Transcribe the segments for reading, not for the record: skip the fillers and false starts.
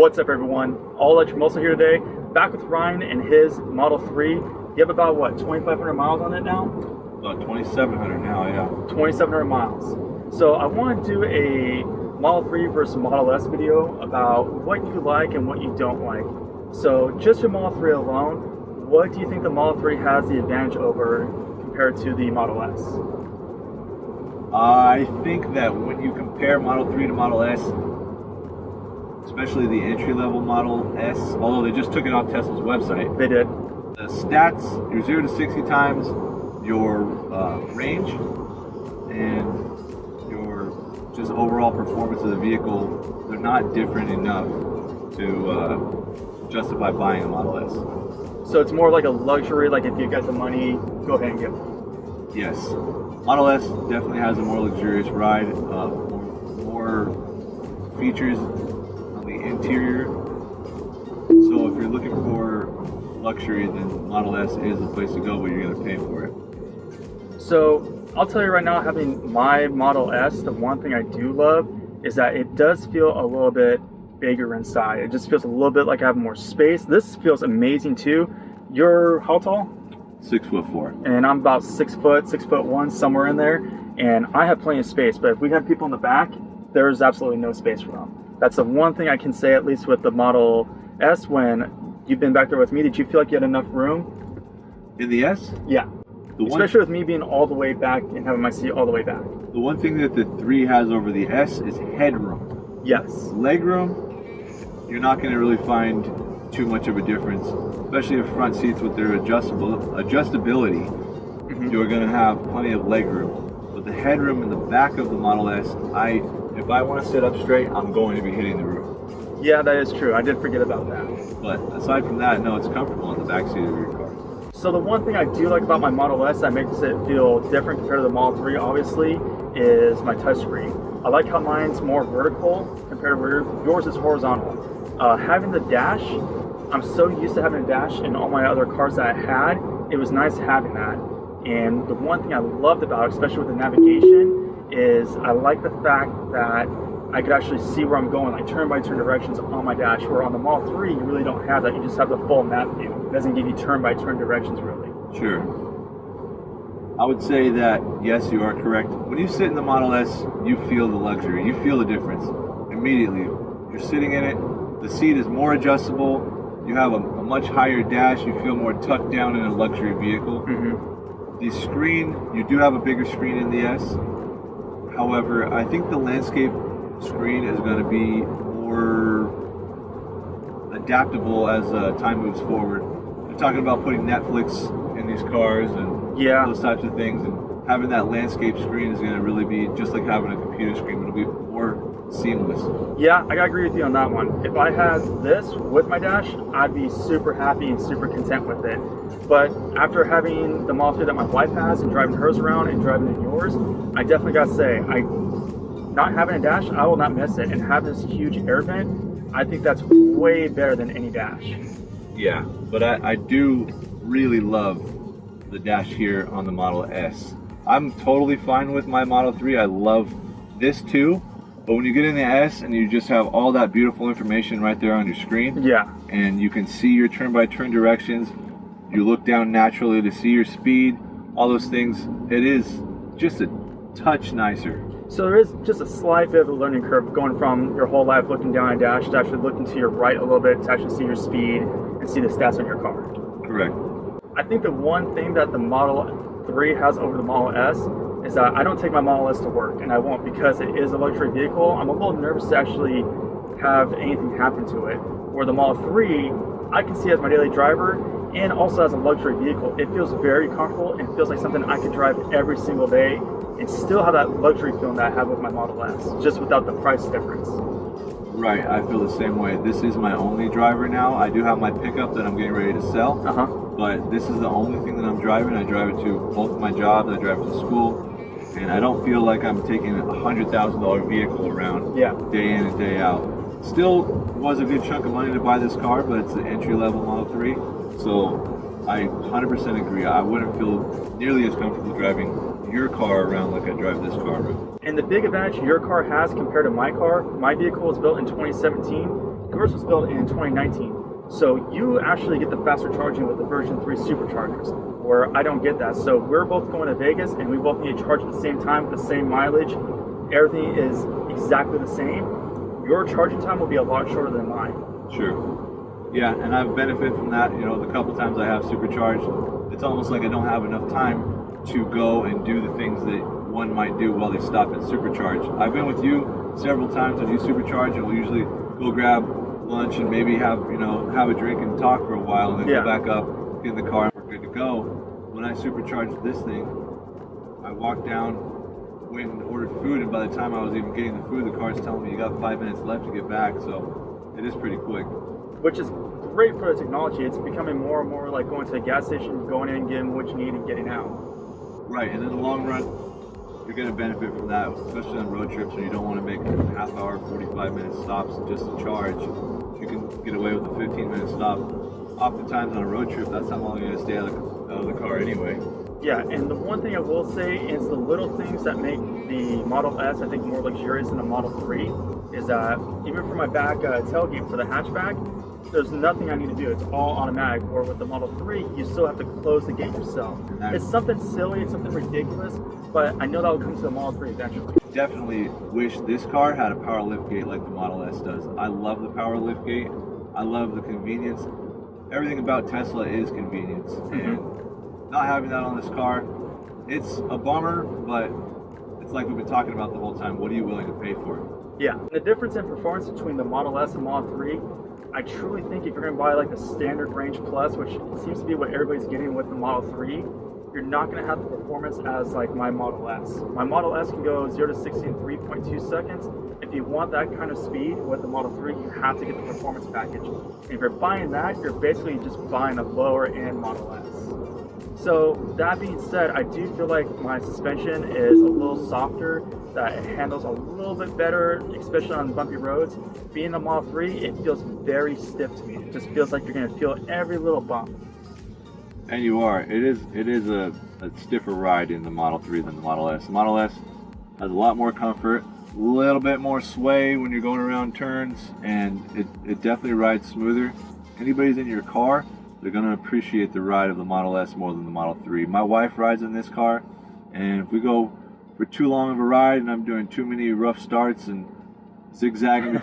What's up, everyone? All Electric Muscle here today, back with Ryan and his Model 3. You have about, what, 2,500 miles on it now? About 2,700 now, yeah. 2,700 miles. So I want to do a Model 3 versus Model S video about what you like and what you don't like. So just your Model 3 alone, what do you think the Model 3 has the advantage over compared to the Model S? I think that when you compare Model 3 to Model S, especially the entry-level Model S, although they just took it off Tesla's website. They did. The stats, your 0 to 60 times, your range, and your just overall performance of the vehicle, they're not different enough to justify buying a Model S. So it's more like a luxury, like if you got the money, go ahead and get one. Yes. Model S definitely has a more luxurious ride, more features on the interior. So if you're looking for luxury, then Model S is the place to go, but you're going to pay for it. So I'll tell you right now, having my Model S, the one thing I do love is that it does feel a little bit bigger inside. It just feels a little bit like I have more space. This feels amazing too. You're how tall? 6'4". And I'm about 6 foot, 6'1", somewhere in there. And I have plenty of space, but if we have people in the back, there's absolutely no space for them. That's the one thing I can say, at least with the Model S. When you've been back there with me, did you feel like you had enough room? In the S? Yeah. Especially with me being all the way back and having my seat all the way back. The one thing that the 3 has over the S is headroom. Yes. Legroom, you're not going to really find too much of a difference, especially if front seats with their adjustability. You're going to have plenty of legroom. But the headroom in the back of the Model S, if I want to sit up straight, I'm going to be hitting the roof. Yeah, that is true. I did forget about that. But aside from that, no, it's comfortable in the back seat of your car. So the one thing I do like about my Model S that makes it feel different compared to the Model 3, obviously, is my touchscreen. I like how mine's more vertical compared to where yours is horizontal. Having the dash, I'm so used to having a dash in all my other cars that I had. It was nice having that. And the one thing I loved about it, especially with the navigation, is I like the fact that I could actually see where I'm going, like turn-by-turn directions on my dash, where on the Model 3, you really don't have that. You just have the full map view. It doesn't give you turn-by-turn directions, really. Sure. I would say that, yes, you are correct. When you sit in the Model S, you feel the luxury. You feel the difference immediately. You're sitting in it. The seat is more adjustable. You have a much higher dash. You feel more tucked down in a luxury vehicle. The screen, you do have a bigger screen in the S. However, I think the landscape screen is going to be more adaptable as time moves forward. They're talking about putting Netflix in these cars and those types of things, and having that landscape screen is going to really be just like having a computer screen. It'll be more seamless. Yeah, I gotta agree with you on that one. If I had this with my dash, I'd be super happy and super content with it. But after having the Model 3 that my wife has and driving hers around and driving in yours, I definitely gotta say, not having a dash, I will not miss it. And having this huge air vent, I think that's way better than any dash. Yeah, but I do really love the dash here on the Model S. I'm totally fine with my Model 3. I love this too. But when you get in the S and you just have all that beautiful information right there on your screen, and you can see your turn-by-turn directions, you look down naturally to see your speed, all those things, it is just a touch nicer. So there is just a slight bit of a learning curve going from your whole life looking down a dash to actually looking to your right a little bit to actually see your speed and see the stats on your car. Correct. I think the one thing that the Model 3 has over the Model S is that I don't take my Model S to work, and I won't, because it is a luxury vehicle. I'm a little nervous to actually have anything happen to it. Where the Model 3, I can see as my daily driver, and also as a luxury vehicle. It feels very comfortable and feels like something I could drive every single day and still have that luxury feeling that I have with my Model S, just without the price difference. Right, I feel the same way. This is my only driver now. I do have my pickup that I'm getting ready to sell, but this is the only thing that I'm driving. I drive it to both of my jobs, I drive it to school, and I don't feel like I'm taking a $100,000 vehicle around day in and day out. Still was a good chunk of money to buy this car, but it's the entry-level Model 3, so I 100% agree. I wouldn't feel nearly as comfortable driving your car around like I drive this car around. And the big advantage your car has compared to my car, my vehicle was built in 2017, yours was built in 2019. So you actually get the faster charging with the version 3 superchargers, where I don't get that. So we're both going to Vegas and we both need to charge at the same time with the same mileage. Everything is exactly the same. Your charging time will be a lot shorter than mine. Sure. Yeah, and I've benefited from that. You know, the couple times I have supercharged, it's almost like I don't have enough time to go and do the things that one might do while they stop and supercharge. I've been with you several times when you supercharge, and we'll usually go grab lunch and maybe have a drink and talk for a while, and then go back up, get in the car, and we're good to go. When I supercharged this thing, I walked down, went and ordered food, and by the time I was even getting the food, the car's telling me you got 5 minutes left to get back. So it is pretty quick. Which is great for the technology. It's becoming more and more like going to a gas station, going in, getting what you need, and getting out. Right, and in the long run, you're going to benefit from that, especially on road trips when you don't want to make half hour, 45-minute stops just to charge. You can get away with a 15-minute stop. Oftentimes on a road trip, that's how long you're going to stay out of the car anyway. Yeah, and the one thing I will say is the little things that make the Model S, I think, more luxurious than the Model 3 is that even for my back tailgate for the hatchback, there's nothing I need to do. It's all automatic. Or with the Model 3, you still have to close the gate yourself. It's something silly, it's something ridiculous, but I know that will come to the Model 3 eventually. Definitely wish this car had a power lift gate like the Model S does. I love the power lift gate. I love the convenience. Everything about Tesla is convenience. And not having that on this car, it's a bummer, but it's like we've been talking about the whole time. What are you willing to pay for it? Yeah. The difference in performance between the Model S and Model 3, I truly think if you're going to buy like the standard range plus, which seems to be what everybody's getting with the Model 3, you're not going to have the performance as like my Model S. My Model S can go 0 to 60 in 3.2 seconds. If you want that kind of speed with the Model 3, you have to get the performance package. And if you're buying that, you're basically just buying a lower end Model S. So that being said, I do feel like my suspension is a little softer, that it handles a little bit better, especially on bumpy roads. Being a Model 3, it feels very stiff to me. It just feels like you're going to feel every little bump. And you are. It is a stiffer ride in the Model 3 than the Model S. The Model S has a lot more comfort, a little bit more sway when you're going around turns, and it definitely rides smoother. Anybody's in your car, they're going to appreciate the ride of the Model S more than the Model 3. My wife rides in this car, and if we go for too long of a ride and I'm doing too many rough starts and zigzagging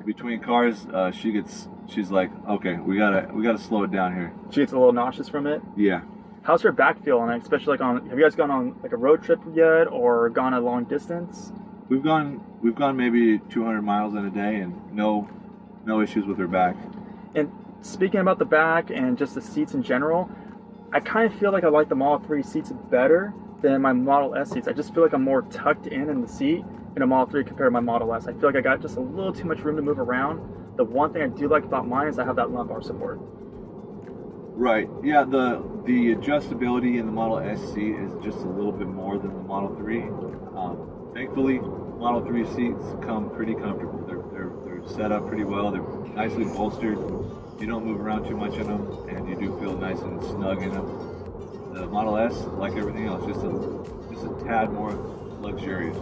between cars, she's like, okay, we gotta slow it down here. She gets a little nauseous from it? Yeah. How's her back feel on it, especially like have you guys gone on like a road trip yet or gone a long distance? We've gone maybe 200 miles in a day and no issues with her back. And speaking about the back and just the seats in general, I kind of feel like I like the Model 3 seats better than my Model S seats. I just feel like I'm more tucked in the seat in a Model 3 compared to my Model S. I feel like I got just a little too much room to move around. The one thing I do like about mine is I have that lumbar support. Right. Yeah, the adjustability in the Model S seat is just a little bit more than the Model 3. Thankfully, Model 3 seats come pretty comfortable. They're set up pretty well. They're nicely bolstered. You don't move around too much in them, and you do feel nice and snug in them. The Model S, like everything else, just a tad more luxurious.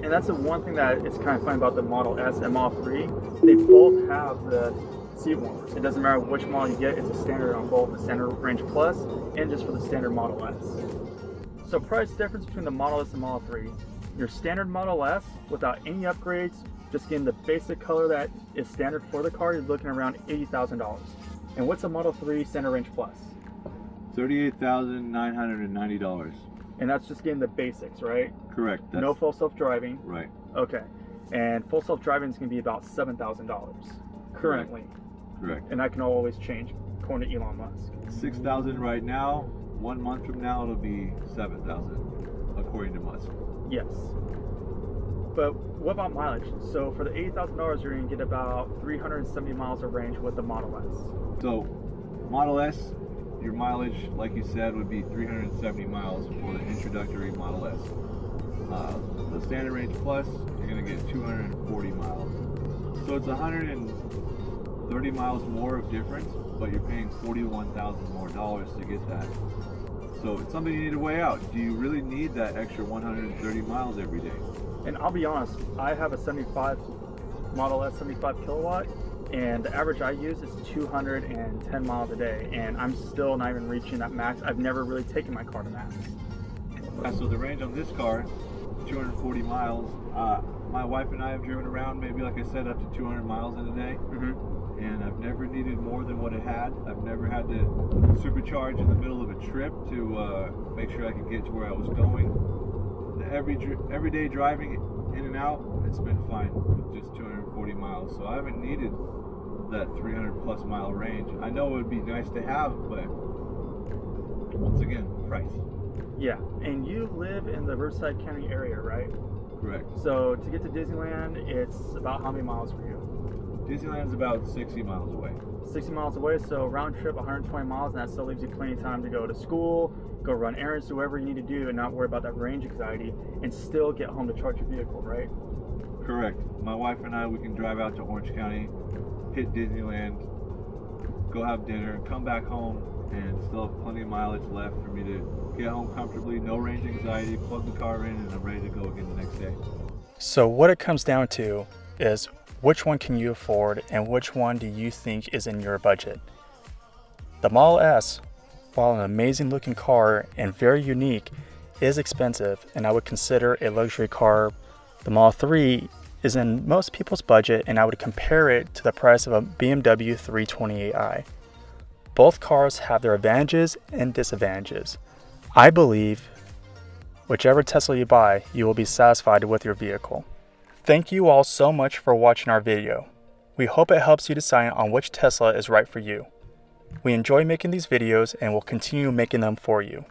And that's the one thing that is kind of funny about the Model S and Model 3. They both have the seat warmers. It doesn't matter which model you get, it's a standard on both the Standard Range Plus and just for the standard Model S. So price difference between the Model S and Model 3. Your standard Model S, without any upgrades, just getting the basic color that is standard for the car, you're looking around $80,000. And what's a Model 3 Standard Range Plus? $38,990. And that's just getting the basics, right? Correct. No full self-driving. Right. Okay. And full self-driving is going to be about $7,000 currently. Correct. And that can always change according to Elon Musk. $6,000 right now. 1 month from now, it'll be $7,000 according to Musk. Yes. But what about mileage? So for the $80,000, you're going to get about 370 miles of range with the Model S. So Model S, your mileage, like you said, would be 370 miles for the introductory Model S. The Standard Range Plus, you're going to get 240 miles. So it's 130 miles more of difference, but you're paying $41,000 more to get that. So it's something you need to weigh out. Do you really need that extra 130 miles every day? And I'll be honest, I have a 75 Model S 75 kilowatt, and the average I use is 210 miles a day, and I'm still not even reaching that max. I've never really taken my car to max. So the range on this car, 240 miles. My wife and I have driven around, maybe like I said, up to 200 miles in a day, and I've never needed more than what it had. I've never had to supercharge in the middle of a trip to make sure I could get to where I was going. Everyday driving in and out, it's been fine with just 240 miles. So I haven't needed that 300 plus mile range. I know it would be nice to have, but once again, price. Yeah, and you live in the Riverside County area, right? Correct. So to get to Disneyland, it's about how many miles for you? Disneyland's about 60 miles away. 60 miles away, so round trip 120 miles, and that still leaves you plenty of time to go to school, go run errands, do whatever you need to do, and not worry about that range anxiety, and still get home to charge your vehicle, right? Correct. My wife and I, we can drive out to Orange County, hit Disneyland, go have dinner, come back home, and still have plenty of mileage left for me to get home comfortably, no range anxiety, plug the car in, and I'm ready to go again the next day. So what it comes down to is which one can you afford and which one do you think is in your budget? The Model S, while an amazing looking car and very unique, is expensive, and I would consider a luxury car. The Model 3 is in most people's budget, and I would compare it to the price of a BMW 328i. Both cars have their advantages and disadvantages. I believe whichever Tesla you buy, you will be satisfied with your vehicle. Thank you all so much for watching our video. We hope it helps you decide on which Tesla is right for you. We enjoy making these videos and will continue making them for you.